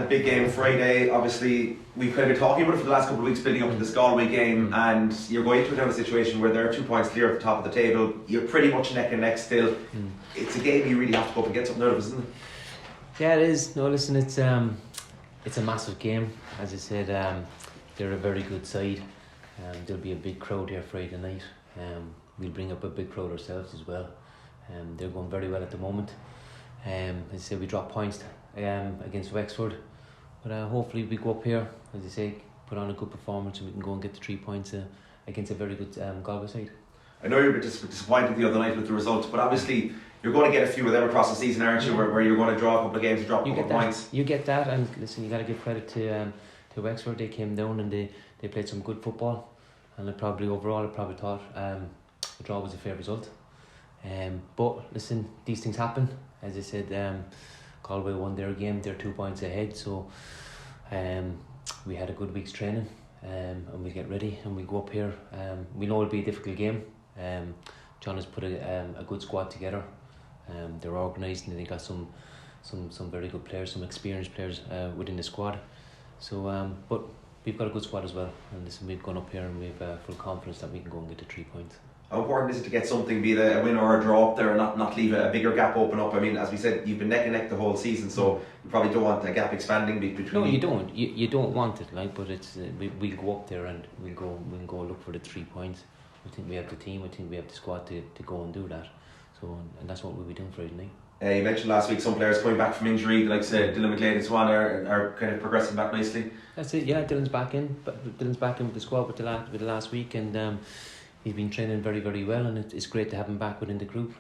big game Friday. Obviously, we've kind of been talking about it for the last couple of weeks building up to this Galway game, and you're going into a situation where there are 2 points clear at the top of the table. You're pretty much neck and neck still. It's a game you really have to go up and get something out of, isn't it? Yeah, it is. No, listen, it's a massive game. As I said, they're a very good side. There'll be a big crowd here Friday night. We'll bring up a big crowd ourselves as well. They're going very well at the moment. As I say, we dropped points against Wexford, but hopefully we go up here, as I say, put on a good performance and we can go and get the 3 points against a very good Galway side. I know you're a bit disappointed the other night with the results, but obviously you're going to get a few of them across the season, aren't you? Where you're going to draw a couple of games, drop a couple of points. You get that, and listen, you got to give credit to Wexford. They came down and they played some good football, and I probably thought a draw was a fair result. But listen, these things happen. As I said, Galway won their game. They're 2 points ahead, so we had a good week's training, and we get ready and we go up here. We know it'll be a difficult game. John has put a good squad together. They're organised and they got some very good players, some experienced players within the squad. So, but we've got a good squad as well. And listen, we've gone up here and we've full confidence that we can go and get the 3 points. How important is it to get something, be it a win or a draw up there, and not leave a bigger gap open up? I mean, as we said, you've been neck and neck the whole season, so you probably don't want a gap expanding between. No, you don't. You don't want it, like. But it's we'll go up there and we'll go look for the 3 points. I think we have the team. I think we have the squad to go and do that. So, and that's what we'll be doing Friday night. You mentioned last week some players coming back from injury, like say Dylan McLean and Swan are kind of progressing back nicely. That's it. Yeah, Dylan's back in. But Dylan's back in with the squad with the last week, and he's been training very, very well, and it's great to have him back within the group.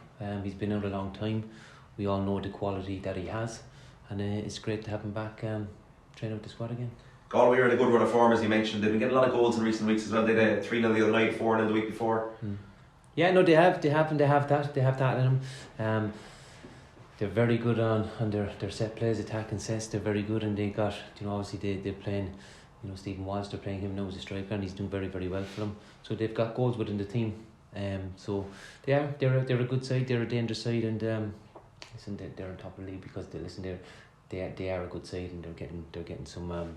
He's been out a long time. We all know the quality that he has, and it's great to have him back training with the squad again. Galway are in a good run of form, as you mentioned. They've been getting a lot of goals in recent weeks as well. They did 3-0 the other night, 4-0 the week before. Yeah, no, they have that in them. They're very good on their set plays, attacking sets. They're very good, and they got, obviously they're playing, Stephen Walsh, they're playing him now as a striker, and he's doing very, very well for them. So they've got goals within the team. So they're a good side. They're a dangerous side, and listen, they're on top of the league because they are a good side, and they're getting some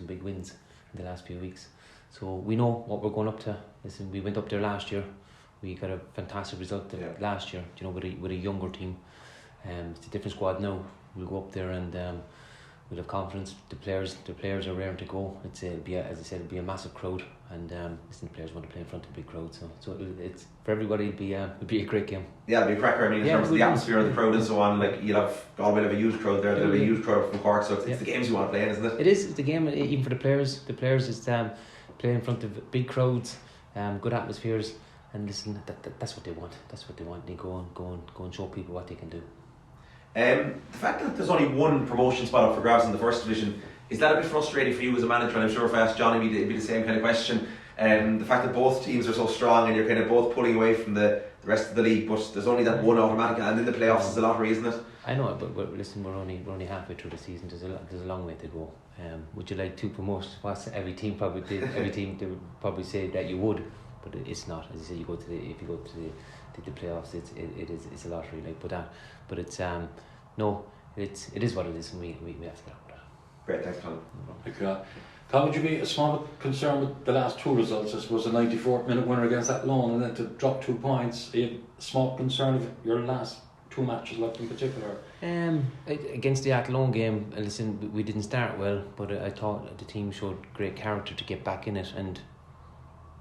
big wins in the last few weeks. So we know what we're going up to. Listen, we went up there last year. We got a fantastic result last year. With a younger team. It's a different squad now. We'll go up there and we'll have confidence. The players are raring to go. As I said, it'll be a massive crowd, and listen, the players want to play in front of a big crowd. So it's for everybody. It'll be a great game. Yeah, it'll be a cracker. I mean, in terms of the atmosphere and the crowd and so on, like you'll have Galway have a huge crowd there. There'll be a huge crowd from Cork. So it's the games you want to play in, isn't it? It is. It's the game even for the players. The players is play in front of big crowds, good atmospheres, and listen, that's what they want. That's what they want. They go and show people what they can do. The fact that there's only one promotion spot up for grabs in the first division, is that a bit frustrating for you as a manager? And I'm sure if I asked Johnny, it'd be the same kind of question. The fact that both teams are so strong and you're kind of both pulling away from the rest of the league, but there's only that one automatic, and in the playoffs is a lottery, isn't it? I know, but listen, we're only halfway through the season. There's a long way to go. Would you like 2 promotions? Every team probably did. Every team they would probably say that you would, but it's not. As you say, if you go to the playoffs, it's a lottery like but it's no, it is what it is, and we have to get on with that. Great, thanks, Colin. Colin, would you be a small bit concerned with the last 2 results? I suppose a 94th minute winner against Athlone, and then to drop 2 points. Are you small concern of your last 2 matches, like in particular? Against the Athlone game, listen, we didn't start well, but I thought the team showed great character to get back in it, and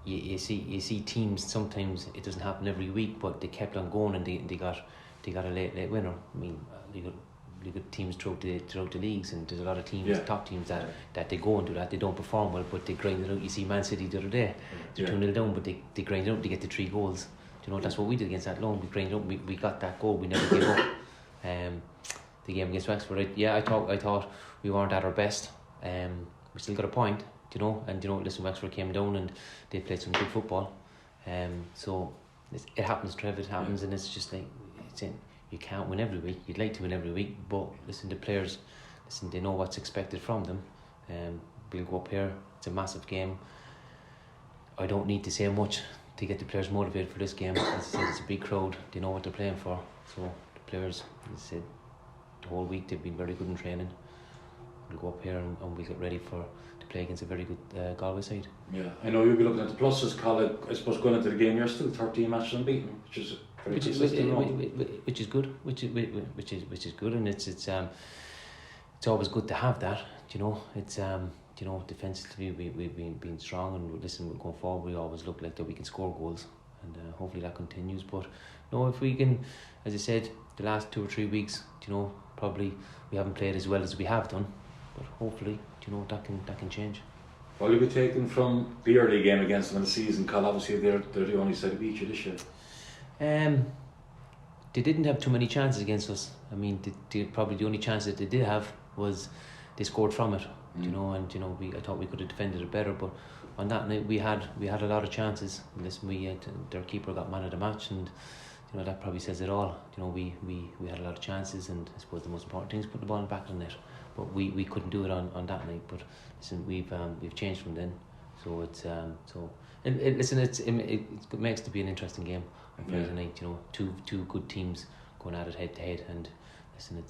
you see teams, sometimes it doesn't happen every week, but they kept on going and they got a late winner. I mean, you got teams throughout the leagues, and there's a lot of teams, top teams that they go and do that. They don't perform well, but they grind it out. You see Man City the other day, they're 2-0 down, but they grind it out. They get the 3 goals. That's what we did against Athlone. We grind it out. We got that goal. We never gave up. The game against Wexford, I thought we weren't at our best. We still got a point, and listen, Wexford came down and they played some good football. So it happens, Trev. It happens, and it's just like you can't win every week. You'd like to win every week, but listen, the players, they know what's expected from them. We'll go up here. It's a massive game. I don't need to say much to get the players motivated for this game. As I said, it's a big crowd. They know what they're playing for. So the players, as I said, the whole week they've been very good in training. we'll go up here and we'll get ready to play against a very good Galway side. Yeah, I know you'll be looking at the pluses, Colin. I suppose going into the game, you're still 13 matches unbeaten, which is very consistent. Which is good, which is good, and it's always good to have that. It's defensively we've been strong, and listen, going forward we always look like that we can score goals, and hopefully that continues. But no, if we can, as I said, the last 2 or 3 weeks, probably we haven't played as well as we have done, but hopefully that can change. What will you be taken from the early game against them in the season, Colin? Obviously they're the only side to beat you this year. They didn't have too many chances against us. I mean, probably the only chance that they did have was they scored from it. And I thought we could have defended it better, but on that night we had a lot of chances. Listen, their keeper got man of the match, and that probably says it all. We had a lot of chances, and I suppose the most important thing is putting the ball in the back of the net. But we couldn't do it on that night. But listen, we've changed from then. So it's it makes to be an interesting game on Friday night. Two good teams going at it head to head, and listen,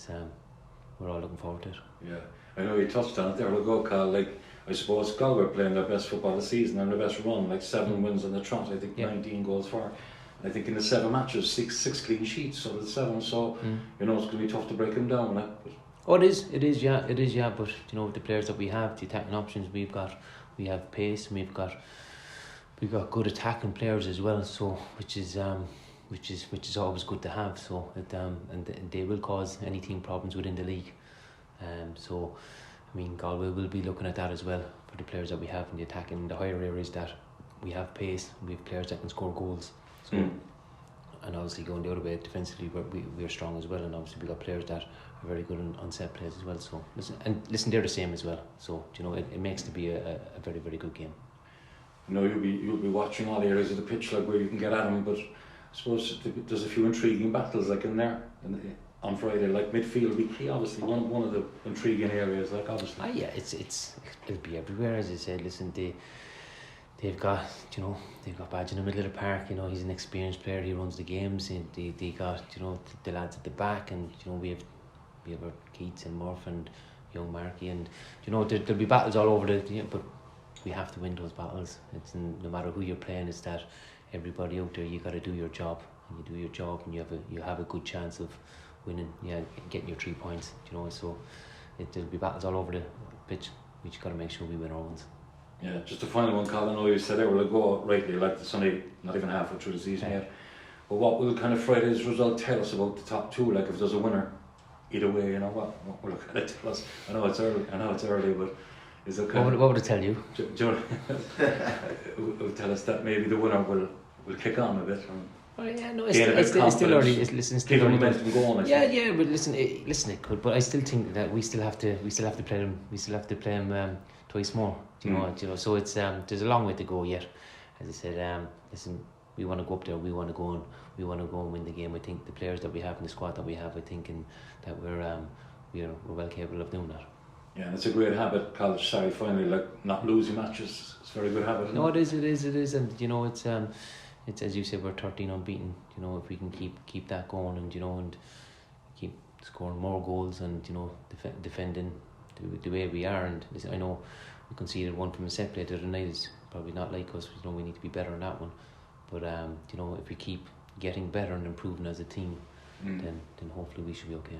we're all looking forward to it. Yeah, I know you touched on it there a go, Carl. I suppose Galway are playing their best football of the season and their best run, 7 wins on the trot. I think 19 goals for. I think in the 7 matches, six clean sheets. So the 7. So it's going to be tough to break them down. It is. But the players that we have, the attacking options we have pace. We've got good attacking players as well. So which is always good to have. So and they will cause any team problems within the league. So I mean, Galway will be looking at that as well for the players that we have in the attack in the higher areas, that we have pace, we have players that can score goals. So and obviously going the other way defensively, we're strong as well, and obviously we got players that are very good on set plays as well. So listen, they're the same as well. So it makes to be a very, very good game. You'll be watching all the areas of the pitch where you can get at them, but I suppose there's a few intriguing battles in there. On Friday, midfield will be key, obviously one of the intriguing areas, obviously. Yeah, it'll be everywhere, as I said. Listen, they've got Badge in the middle of the park. He's an experienced player. He runs the games. They got the lads at the back, and we have our Keats and Murph and young Marky, and there'll be battles all over but we have to win those battles. It's no matter who you're playing. It's that everybody out there, you got to do your job, and you do your job, and you have a good chance of winning, getting your 3 points. So there'll be battles all over the pitch. We just got to make sure we win our ones. Yeah, just a final one, Colin. I know you said there will go rightly, it's only not even halfway through the season yet. But what will kind of Friday's result tell us about the top 2? If there's a winner, either way, what will it tell us? I know it's early, but is it what would it tell you? It will tell us that maybe the winner will kick on a bit. It's still early. It's still early. Momentum going. But listen, it could. But I still think that we still have to play them. We still have to play them twice more. So it's there's a long way to go yet. As I said, listen, we want to go up there. We want to go and win the game. I think the players that we have in the squad that we have, I think, and that we're well capable of doing that. Yeah, and it's a great habit, Colin. Sorry, finally, not losing matches. It's a very good habit. No, it is, and it's as you said, we're 13 unbeaten. If we can keep that going, and keep scoring more goals, and defending the way we are, and I know we conceded one from a set play the other night. Is probably not like us. We need to be better on that one. But if we keep getting better and improving as a team, then hopefully we should be okay.